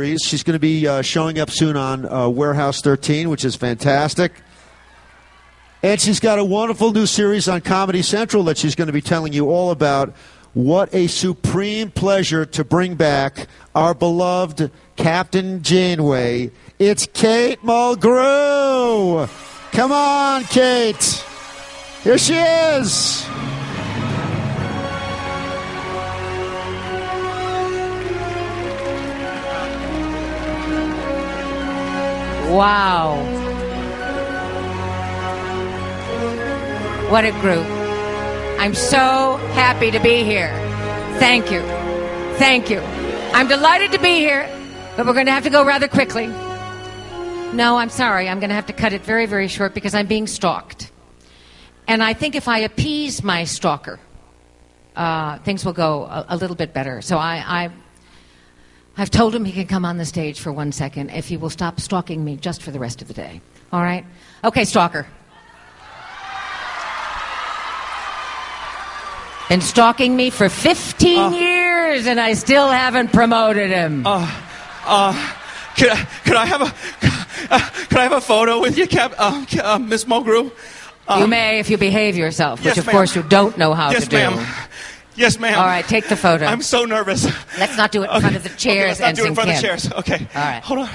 She's going to be showing up soon on Warehouse 13, which is fantastic. And she's got a wonderful new series on Comedy Central that she's going to be telling you all about. What a supreme pleasure to bring back our beloved Captian Janeway. It's Kate Mulgrew. Come on, Kate. Here she is. Wow. What a group. I'm so happy to be here. Thank you. Thank you. I'm delighted to be here, but we're going to have to go rather quickly. No, I'm sorry. I'm going to have to cut it very, very short because I'm being stalked. And I think if I appease my stalker, things will go a little bit better. So I've told him he can come on the stage for 1 second if he will stop stalking me just for the rest of the day. All right? Okay, stalker. Been stalking me for 15 years, and I still haven't promoted him. Could I have a photo with you, Miss Mulgrew? You may if you behave yourself, which yes, of course you don't know how to do. Yes, ma'am. Yes, ma'am. All right, take the photo. I'm so nervous. Let's not do it in front of the chairs. Okay, let's not do it in front of the chairs. Okay. All right. Hold on.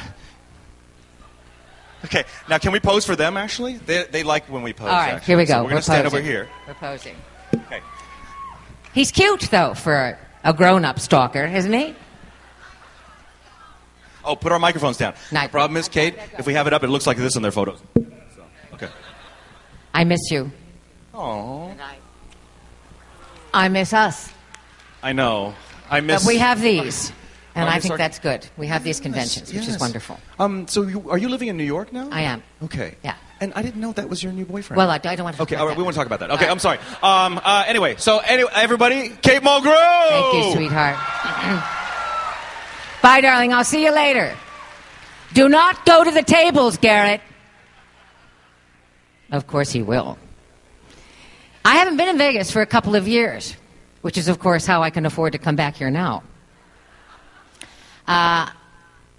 Okay, now can we pose for them, actually? They like when we pose, All right, actually. here we go. So we're going to stand over here. We're posing. Okay. He's cute, though, for a grown-up stalker, isn't he? Oh, put our microphones down. Nice. The problem is, Kate, if we have it up, it looks like this in their photos. So, okay. I miss you. Oh. I miss us. I know. I miss... But we have these, and I think our... that's good. We have these conventions, which is wonderful. So are you living in New York now? I am. Okay. Yeah. And I didn't know that was your new boyfriend. Well, I don't want to talk Okay, about all right, that. we want to talk about that. Okay, I'm sorry. Anyway, everybody, Kate Mulgrew! Thank you, sweetheart. Bye, darling. I'll see you later. Do not go to the tables, Garrett. Of course he will. I haven't been in Vegas for a couple of years, which is, of course, how I can afford to come back here now.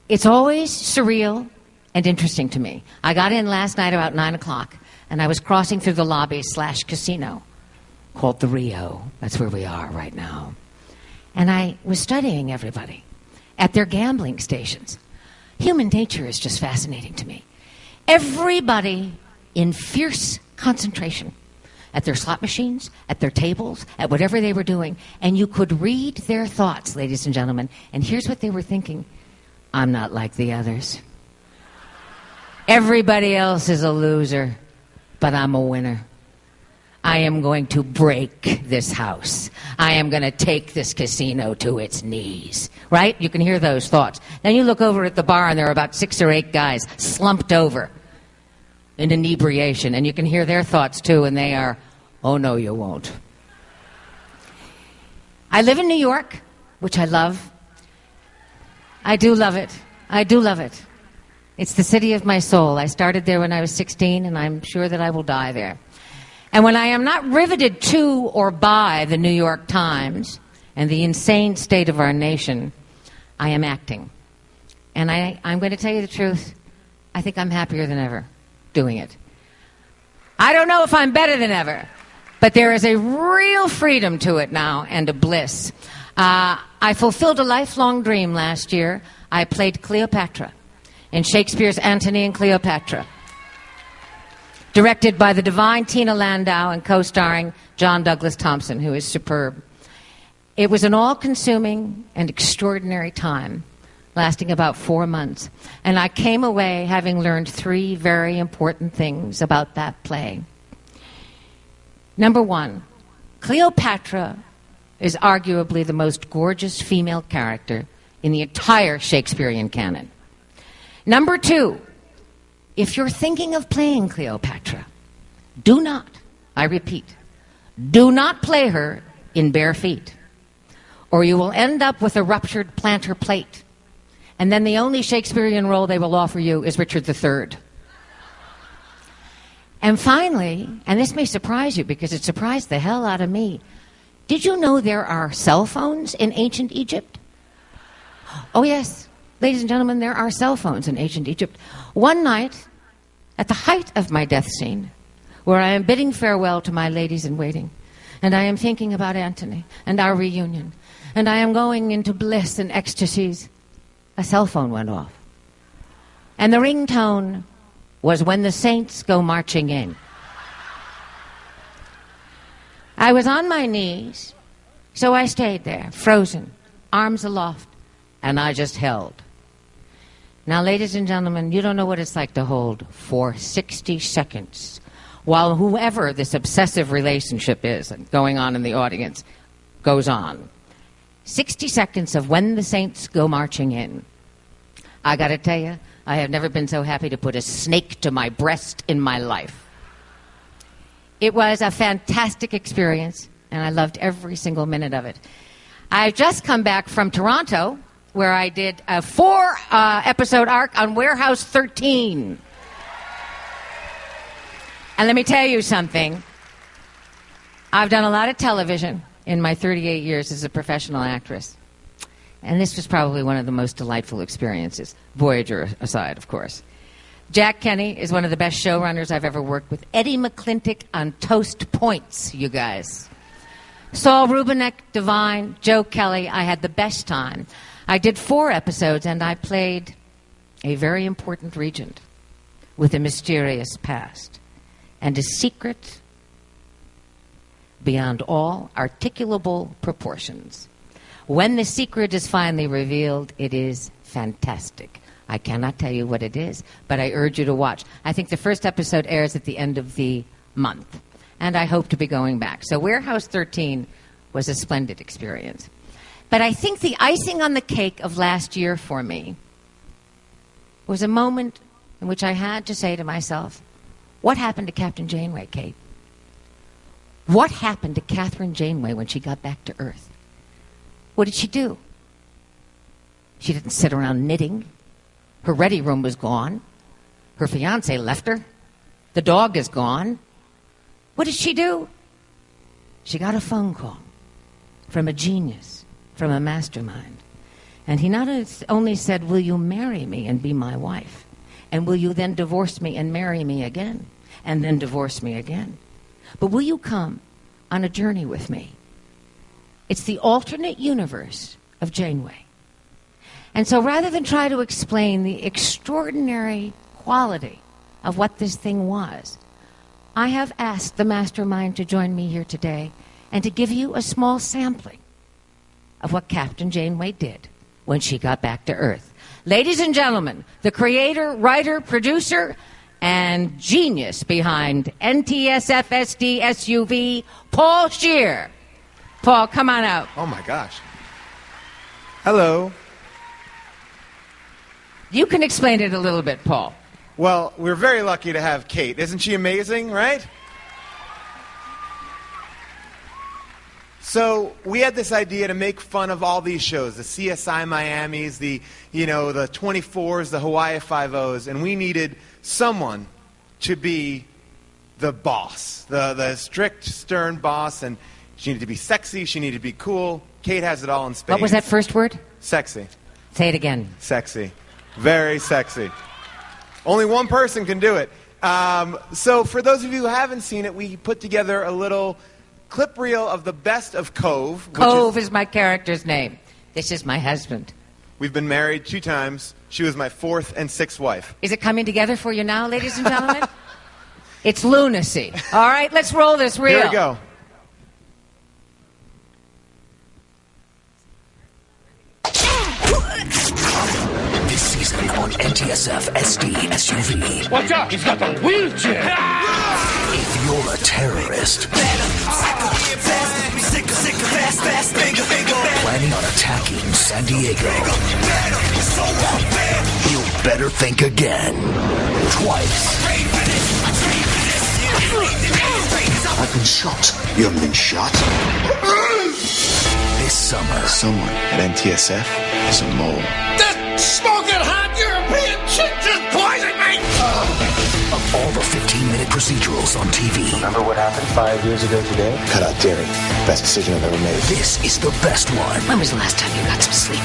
It's always surreal and interesting to me. I got in last night about 9 o'clock, and I was crossing through the lobby / casino called the Rio. That's where we are right now. And I was studying everybody at their gambling stations. Human nature is just fascinating to me. Everybody in fierce concentration at their slot machines, at their tables, at whatever they were doing. And you could read their thoughts, ladies and gentlemen. And here's what they were thinking. I'm not like the others. Everybody else is a loser, but I'm a winner. I am going to break this house. I am going to take this casino to its knees. Right? You can hear those thoughts. Then you look over at the bar, and there are about 6 or 8 guys slumped over in inebriation. And you can hear their thoughts, too, and they are, oh, no, you won't. I live in New York, which I love. I do love it. I do love it. It's the city of my soul. I started there when I was 16, and I'm sure that I will die there. And when I am not riveted to or by the New York Times and the insane state of our nation, I am acting. And I'm going to tell you the truth. I think I'm happier than ever doing it. I don't know if I'm better than ever, but there is a real freedom to it now and a bliss. I fulfilled a lifelong dream last year. I played Cleopatra in Shakespeare's Antony and Cleopatra, directed by the divine Tina Landau and co-starring John Douglas Thompson, who is superb. It was an all-consuming and extraordinary time, lasting about 4 months. And I came away having learned 3 very important things about that play. Number 1, Cleopatra is arguably the most gorgeous female character in the entire Shakespearean canon. Number 2, if you're thinking of playing Cleopatra, do not, I repeat, do not play her in bare feet, or you will end up with a ruptured plantar plate. And then the only Shakespearean role they will offer you is Richard III. And finally, and this may surprise you because it surprised the hell out of me, did you know there are cell phones in ancient Egypt? Oh, yes. Ladies and gentlemen, there are cell phones in ancient Egypt. One night, at the height of my death scene, where I am bidding farewell to my ladies in waiting, and I am thinking about Antony and our reunion, and I am going into bliss and ecstasies, a cell phone went off. And the ringtone was When the Saints Go Marching In. I was on my knees, so I stayed there, frozen, arms aloft, and I just held. Now, ladies and gentlemen, you don't know what it's like to hold for 60 seconds while whoever this obsessive relationship is going on in the audience goes on. 60 seconds of When the Saints Go Marching In. I got to tell you, I have never been so happy to put a snake to my breast in my life. It was a fantastic experience, and I loved every single minute of it. I've just come back from Toronto, where I did a 4-episode arc on Warehouse 13. And let me tell you something. I've done a lot of television in my 38 years as a professional actress. And this was probably one of the most delightful experiences, Voyager aside, of course. Jack Kenny is one of the best showrunners I've ever worked with. Eddie McClintock on Toast Points, you guys. Saul Rubinek, divine. Joe Kelly, I had the best time. I did 4 episodes, and I played a very important regent with a mysterious past and a secret beyond all articulable proportions. When the secret is finally revealed, it is fantastic. I cannot tell you what it is, but I urge you to watch. I think the first episode airs at the end of the month, and I hope to be going back. So Warehouse 13 was a splendid experience. But I think the icing on the cake of last year for me was a moment in which I had to say to myself, what happened to Captain Janeway, Kate? What happened to Catherine Janeway when she got back to Earth? What did she do? She didn't sit around knitting. Her ready room was gone. Her fiancé left her. The dog is gone. What did she do? She got a phone call from a genius, from a mastermind. And he not only said, will you marry me and be my wife? And will you then divorce me and marry me again? And then divorce me again? But will you come on a journey with me? It's the alternate universe of Janeway. And so rather than try to explain the extraordinary quality of what this thing was, I have asked the mastermind to join me here today and to give you a small sampling of what Captain Janeway did when she got back to Earth. Ladies and gentlemen, the creator, writer, producer, and genius behind NTSFSD SUV, Paul Scheer. Paul, come on out. Oh, my gosh. Hello. You can explain it a little bit, Paul. Well, we're very lucky to have Kate. Isn't she amazing, right? So we had this idea to make fun of all these shows, the CSI Miamis, the 24s, the Hawaii Five-O's, and we needed someone to be the boss, the strict, stern boss, and she needed to be sexy, she needed to be cool. Kate has it all in spades. What was that first word? Sexy. Say it again. Sexy. Very sexy. Only one person can do it. So for those of you who haven't seen it, we put together a little clip reel of the best of Cove. Cove is my character's name. This is my husband. We've been married 2 times. She was my 4th and 6th wife. Is it coming together for you now, ladies and gentlemen? It's lunacy. All right, let's roll this reel. Here we go. This season on NTSF SD SUV. Watch out, he's got the wheelchair! If you're a terrorist planning on attacking San Diego, you better think again. Twice. I've been shot. You haven't been shot? This summer, Someone at NTSF is a mole. That smoking hot European chick just poisoned me! of all the 15-minute procedurals on TV, Remember what happened 5 years ago today? Cut out dairy. Best decision I've ever made. this is the best one. When was the last time you got some sleep?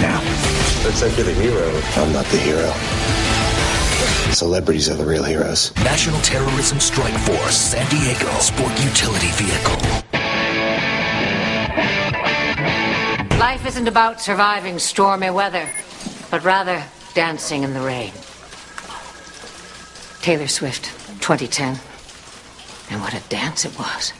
Now, Looks like you're the hero. I'm not the hero. Celebrities are the real heroes. National Terrorism Strike Force, San Diego Sport Utility Vehicle. Life isn't about surviving stormy weather, but rather dancing in the rain. Taylor Swift, 2010. And what a dance it was.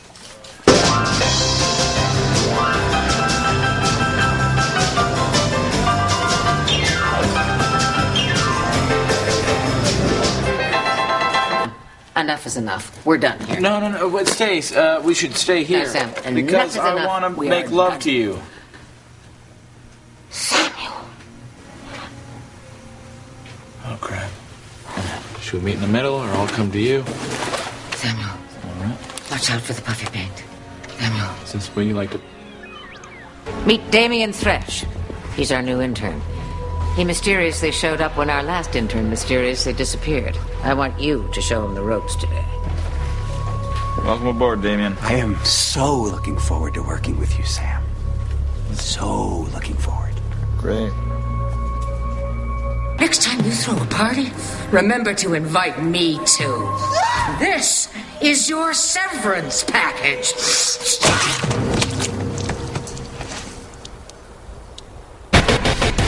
Enough is enough. We're done here. No. But stay. We should stay here. No, Sam, because enough is I want to enough. make love to you. Samuel. Oh, crap. Should we meet in the middle, or I'll come to you? Samuel. All right. Watch out for the puffy paint. Samuel. Is this when you like to... Meet Damien Thresh. He's our new intern. He mysteriously showed up when our last intern mysteriously disappeared. I want you to show him the ropes today. Welcome aboard, Damien. I am so looking forward to working with you, Sam. So looking forward. Great. Next time you throw a party, remember to invite me too. This is your severance package.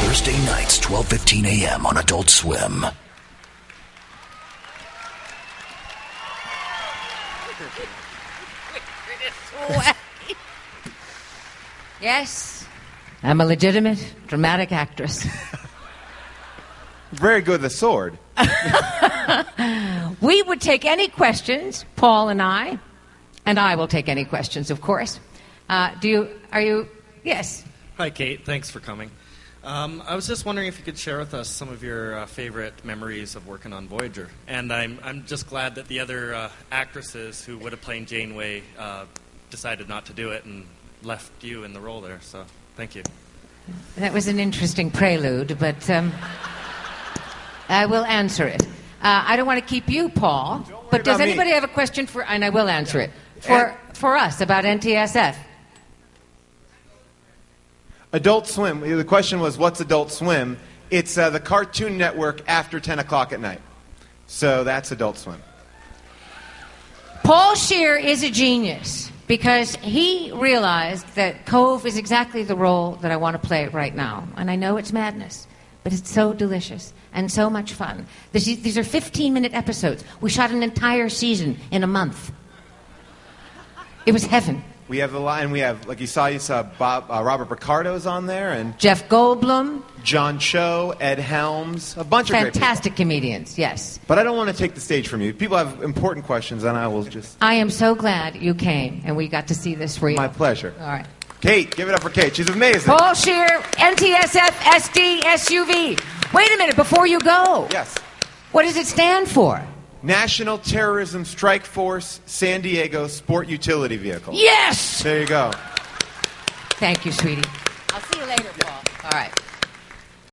Thursday nights, 12:15 a.m. on Adult Swim. Yes, I'm a legitimate dramatic actress. Very good with a sword. We would take any questions, Paul and I will take any questions, of course. Are you, yes. Hi, Kate. Thanks for coming. I was just wondering if you could share with us some of your favorite memories of working on Voyager. And I'm just glad that the other actresses who would have played Janeway decided not to do it and left you in the role there. So, thank you. That was an interesting prelude, but I will answer it. I don't want to keep you, Paul, but does anybody have a question for, and I will answer it, for us about NTSF? Adult Swim. The question was, what's Adult Swim? It's the Cartoon Network after 10 o'clock at night. So that's Adult Swim. Paul Scheer is a genius because he realized that Cove is exactly the role that I want to play right now. And I know it's madness, but it's so delicious and so much fun. These are 15-minute episodes. We shot an entire season in a month. It was heaven. We have a lot, and we have, like you saw Robert Picardo's on there, and Jeff Goldblum, John Cho, Ed Helms, a bunch of great people. Fantastic comedians, yes. But I don't want to take the stage from you. People have important questions, and I will just... I am so glad you came, and we got to see this for you. My pleasure. All right. Kate, give it up for Kate. She's amazing. Paul Scheer, NTSF, SD, SUV. Wait a minute, before you go. Yes. What does it stand for? National Terrorism Strike Force, San Diego Sport Utility Vehicle. Yes! There you go. Thank you, sweetie. I'll see you later, Paul. All right.